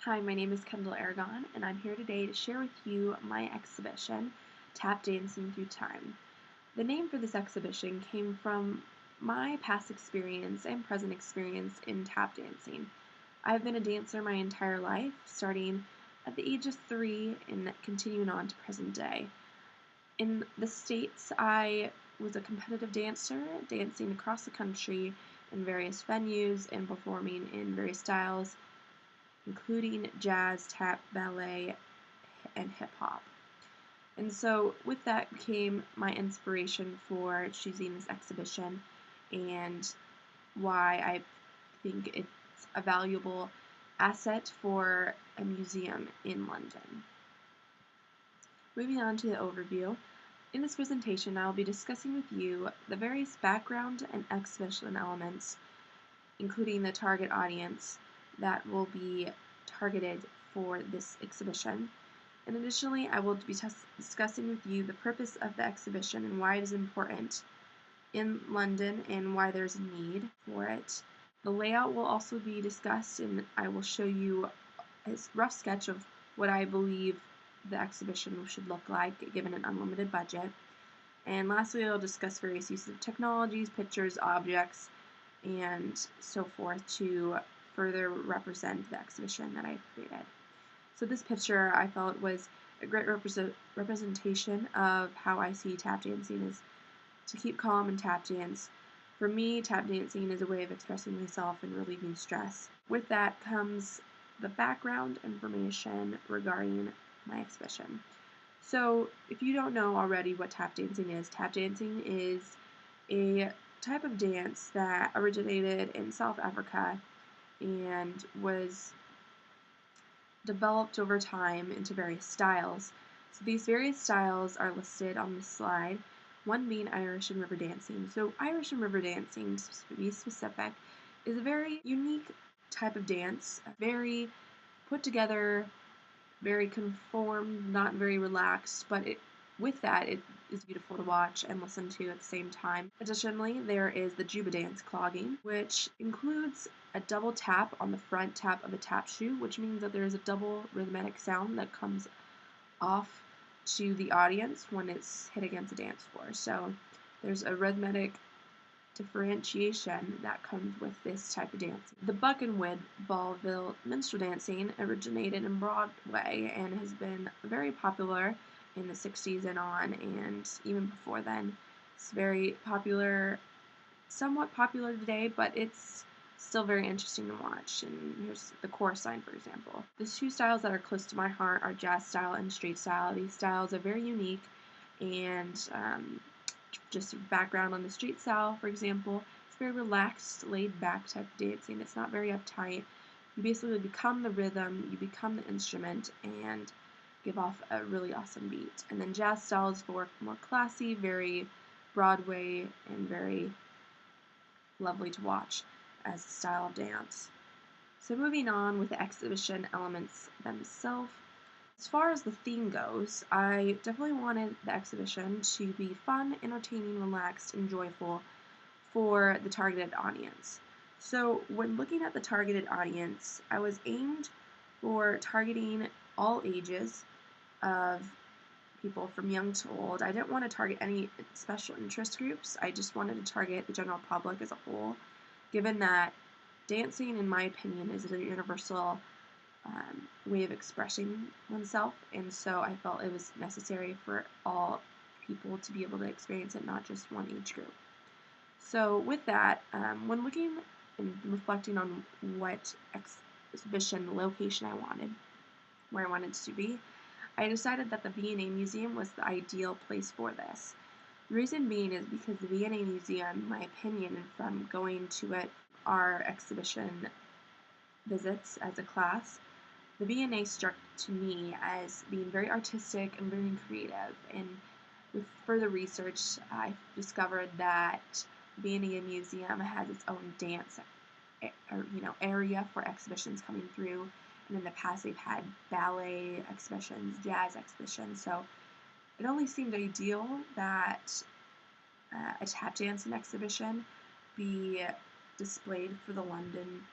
Hi, my name is Kendall Aragon, and I'm here today to share with you my exhibition, Tap Dancing Through Time. The name for this exhibition came from my past experience and present experience in tap dancing. I've been a dancer my entire life, starting at the age of 3 and continuing on to present day. In the States, I was a competitive dancer, dancing across the country in various venues and performing in various styles including jazz, tap, ballet, and hip hop. And so, with that came my inspiration for choosing this exhibition and why I think it's a valuable asset for a museum in London. Moving on to the overview. In this presentation, I'll be discussing with you the various background and exhibition elements, including the target audience that will be targeted for this exhibition. And additionally, I will be discussing with you the purpose of the exhibition and why it is important in London and why there's a need for it. The layout will also be discussed, and I will show you a rough sketch of what I believe the exhibition should look like given an unlimited budget. And lastly, I'll discuss various uses of technologies, pictures, objects, and so forth to further represent the exhibition that I've created. So this picture I felt was a great representation of how I see tap dancing is to keep calm and tap dance. For me, tap dancing is a way of expressing myself and relieving stress. With that comes the background information regarding my exhibition. So if you don't know already what tap dancing is a type of dance that originated in South Africa and was developed over time into various styles. So these various styles are listed on this slide, one being Irish and river dancing. So Irish and river dancing, to be specific, is a very unique type of dance, very put together, very conformed, not very relaxed, but with that, it is beautiful to watch and listen to at the same time. Additionally, there is the Juba dance clogging, which includes a double tap on the front tap of a tap shoe, which means that there is a double rhythmic sound that comes off to the audience when it's hit against a dance floor. So there's a rhythmic differentiation that comes with this type of dance. The buck and whip vaudeville minstrel dancing originated in Broadway and has been very popular in the 60s and on, and even before then. It's very popular, somewhat popular today, but it's still very interesting to watch. And here's the chorus line, for example. The two styles that are close to my heart are jazz style and street style. These styles are very unique, and just background on the street style, for example, it's very relaxed, laid back type of dancing. It's not very uptight. You basically become the rhythm, you become the instrument, and give off a really awesome beat. And then jazz style is more classy, very Broadway, and very lovely to watch as a style of dance. So moving on with the exhibition elements themselves. As far as the theme goes, I definitely wanted the exhibition to be fun, entertaining, relaxed, and joyful for the targeted audience. So when looking at the targeted audience, I was aimed for targeting all ages of people from young to old. I didn't want to target any special interest groups. I just wanted to target the general public as a whole, given that dancing, in my opinion, is a universal way of expressing oneself, and so I felt it was necessary for all people to be able to experience it, not just one age group. So with that, when looking and reflecting on what exhibition location I wanted, where I wanted it to be, I decided that the V&A Museum was the ideal place for this. The reason being is because the V&A Museum, in my opinion, and from going to it, our exhibition visits as a class, the V&A struck to me as being very artistic and very creative, and with further research, I discovered that the V&A Museum has its own dance area for exhibitions coming through, and in the past they've had ballet exhibitions, jazz exhibitions, so it only seemed ideal that a tap dancing exhibition be displayed for the London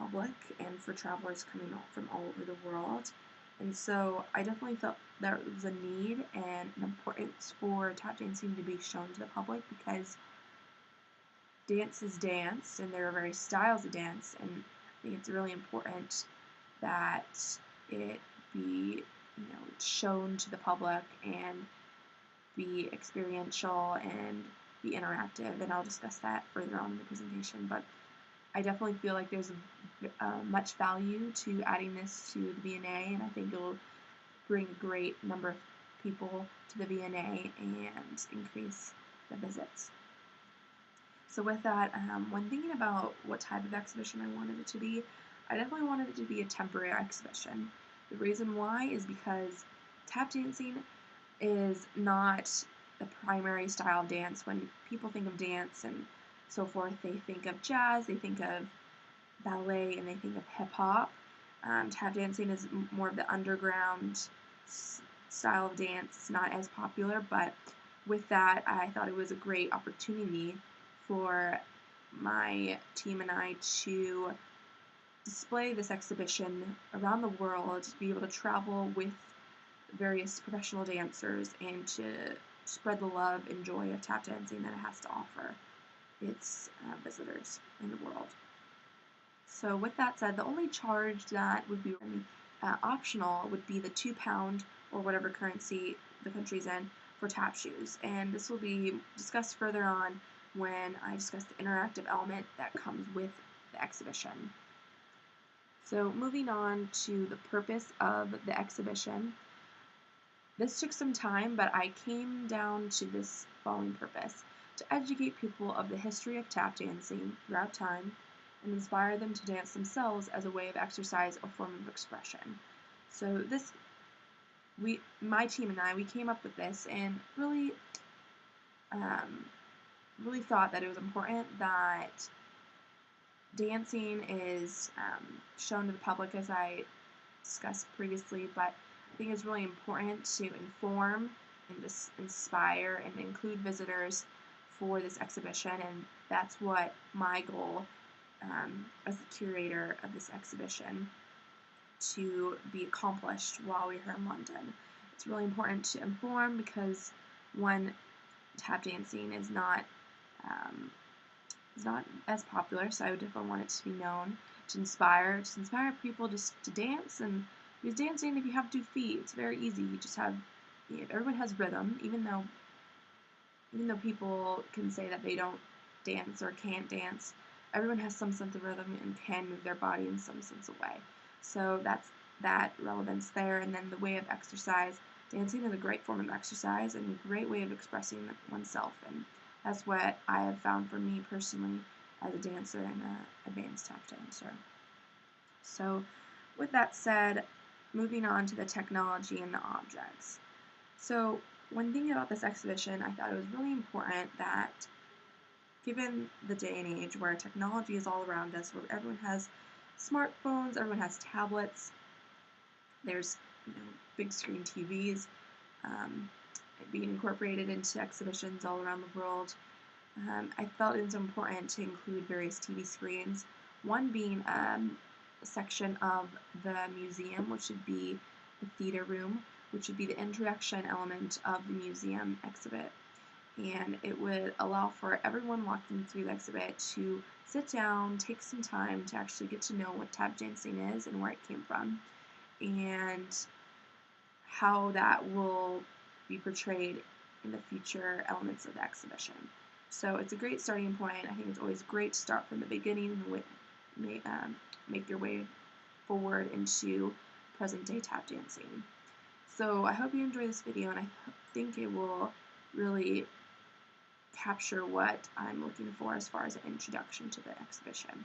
public and for travelers coming from all over the world. And so I definitely felt there was a need and an importance for tap dancing to be shown to the public, because dance is dance and there are various styles of dance, and I think it's really important that it be, shown to the public and be experiential and be interactive, and I'll discuss that further on in the presentation. But I definitely feel like there's much value to adding this to the V&A, and I think it'll bring a great number of people to the V&A and increase the visits. So with that, when thinking about what type of exhibition I wanted it to be, I definitely wanted it to be a temporary exhibition. The reason why is because tap dancing is not the primary style of dance. When people think of dance and so forth, they think of jazz, they think of ballet, and they think of hip-hop. Tap dancing is more of the underground style of dance. It's not as popular, but with that, I thought it was a great opportunity for my team and I to display this exhibition around the world, to be able to travel with various professional dancers and to spread the love and joy of tap dancing that it has to offer its visitors in the world. So with that said, the only charge that would be optional would be the £2 or whatever currency the country's in for tap shoes, and this will be discussed further on when I discuss the interactive element that comes with the exhibition. So moving on to the purpose of the exhibition. This took some time, but I came down to this following purpose: to educate people of the history of tap dancing throughout time and inspire them to dance themselves as a way of exercise or form of expression. So my team and I, we came up with this and really thought that it was important that dancing is shown to the public, as I discussed previously, but I think it's really important to inform and inspire and include visitors for this exhibition, and that's what my goal as the curator of this exhibition to be accomplished while we're here in London. It's really important to inform, because one, tap dancing is not as popular, so I would definitely want it to be known, to inspire people just to dance. And because dancing, if you have 2 feet, it's very easy. You just have, everyone has rhythm, even though people can say that they don't dance or can't dance, everyone has some sense of rhythm and can move their body in some sense of way. So that's that relevance there. And then the way of exercise, dancing is a great form of exercise and a great way of expressing oneself, and that's what I have found for me personally as a dancer and an advanced tap dancer. So with that said, moving on to the technology and the objects. So when thinking about this exhibition, I thought it was really important that, given the day and age where technology is all around us, where everyone has smartphones, everyone has tablets, there's big screen TVs being incorporated into exhibitions all around the world, I felt it was important to include various TV screens, one being a section of the museum, which would be the theater room, which would be the introduction element of the museum exhibit. And it would allow for everyone walking through the exhibit to sit down, take some time to actually get to know what tap dancing is and where it came from, and how that will be portrayed in the future elements of the exhibition. So it's a great starting point. I think it's always great to start from the beginning and make your way forward into present-day tap dancing. So I hope you enjoy this video, and I think it will really capture what I'm looking for as far as an introduction to the exhibition.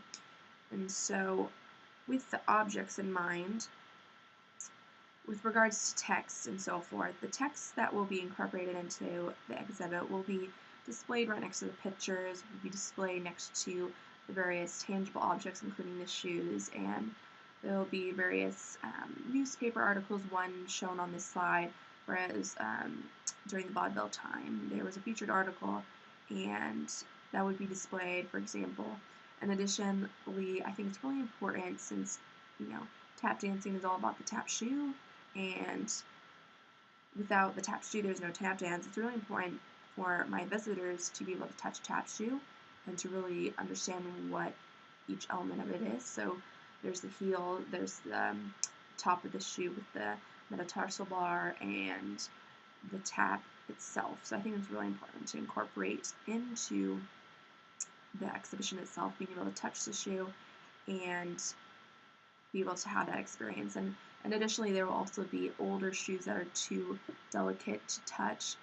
And so, with the objects in mind, with regards to text and so forth, the text that will be incorporated into the exhibit will be displayed right next to the pictures, will be displayed next to the various tangible objects, including the shoes, and there will be various newspaper articles, one shown on this slide, whereas during the vaudeville time there was a featured article, and that would be displayed, for example. And additionally, I think it's really important since, tap dancing is all about the tap shoe, and without the tap shoe, there's no tap dance. It's really important for my visitors to be able to touch tap shoe and to really understand what each element of it is. So there's the heel, there's the top of the shoe with the metatarsal bar, and the tap itself. So I think it's really important to incorporate into the exhibition itself, being able to touch the shoe and be able to have that experience. And additionally, there will also be older shoes that are too delicate to touch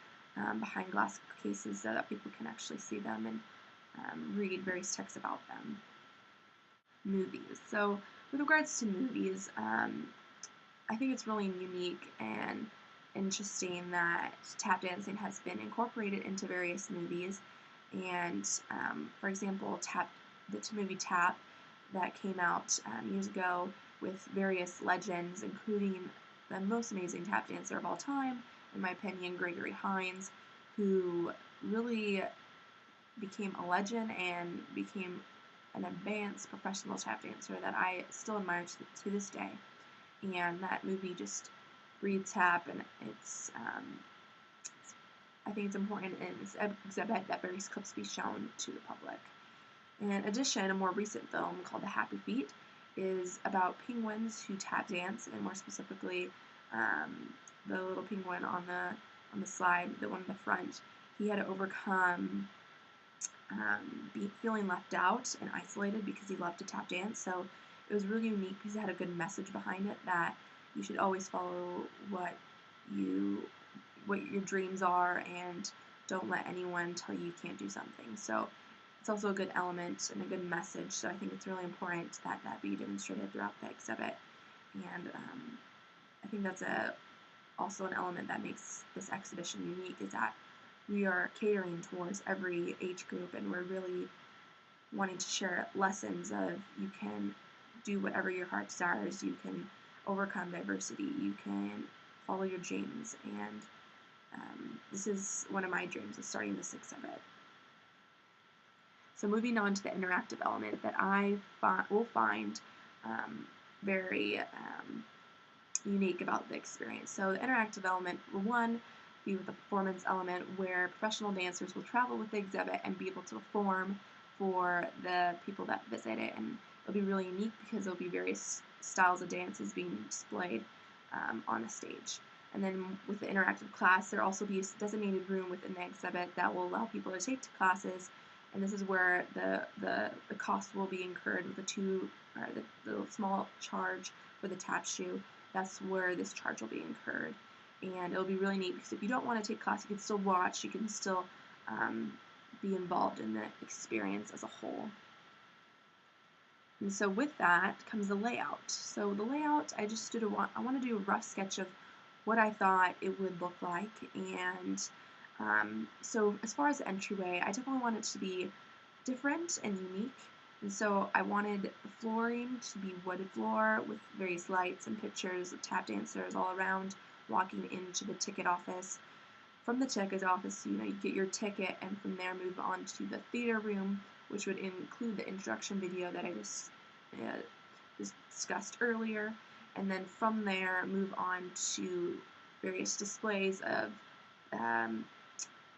behind glass cases so that people can actually see them and read various texts about them. Movies. So with regards to movies, I think it's really unique and interesting that tap dancing has been incorporated into various movies. And for example, the movie Tap that came out years ago with various legends, including the most amazing tap dancer of all time, in my opinion, Gregory Hines, who really became a legend and became an advanced professional tap dancer that I still admire to this day. And that movie just breathes tap, and I think it's important in this exhibit that various clips be shown to the public. In addition, a more recent film called The Happy Feet is about penguins who tap dance, and more specifically, the little penguin on the slide, the one in the front. He had to overcome feeling left out and isolated because he loved to tap dance. So it was really unique because it had a good message behind it that you should always follow what your dreams are, and don't let anyone tell you can't do something. So it's also a good element and a good message. So I think it's really important that that be demonstrated throughout the exhibit. And I think that's also an element that makes this exhibition unique, is that we are catering towards every age group, and we're really wanting to share lessons of you can do whatever your heart desires, you can overcome diversity, you can follow your dreams, and this is one of my dreams, is starting this exhibit. So moving on to the interactive element that I will find very unique about the experience. So the interactive element will, one, be with the performance element, where professional dancers will travel with the exhibit and be able to perform for the people that visit it. And it'll be really unique because there'll be various styles of dances being displayed on a stage. And then with the interactive class, there'll also be a designated room within the exhibit that will allow people to take classes. And this is where the cost will be incurred with the small charge for the tap shoe. That's where this charge will be incurred. And it'll be really neat because if you don't want to take class, you can still watch, you can still be involved in the experience as a whole. And so with that comes the layout. So the layout, I want to do a rough sketch of what I thought it would look like. And so as far as the entryway, I definitely want it to be different and unique. And so I wanted the flooring to be wooded floor with various lights and pictures of tap dancers all around walking into the ticket office. From the ticket office, you get your ticket, and from there move on to the theater room, which would include the introduction video that I just discussed earlier. And then from there, move on to various displays of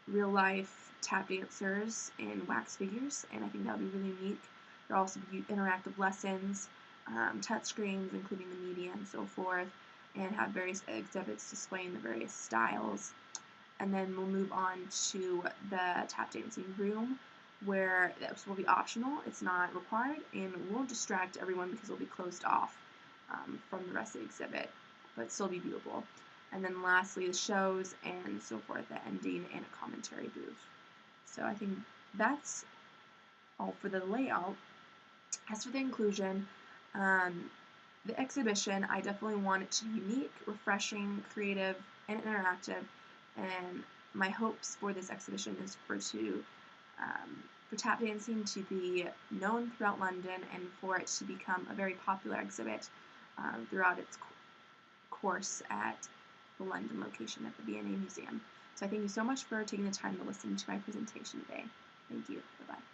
real-life tap dancers and wax figures, and I think that would be really unique. There'll also be interactive lessons, touch screens, including the media and so forth, and have various exhibits displaying the various styles. And then we'll move on to the tap dancing room, where this will be optional, it's not required, and won't distract everyone because it'll be closed off from the rest of the exhibit, but still be viewable. And then lastly, the shows and so forth, the ending, and a commentary booth. So I think that's all for the layout. As for the inclusion, the exhibition, I definitely want it to be unique, refreshing, creative, and interactive. And my hopes for this exhibition is for tap dancing to be known throughout London, and for it to become a very popular exhibit throughout its course at the London location at the V&A Museum. So I thank you so much for taking the time to listen to my presentation today. Thank you. Bye-bye.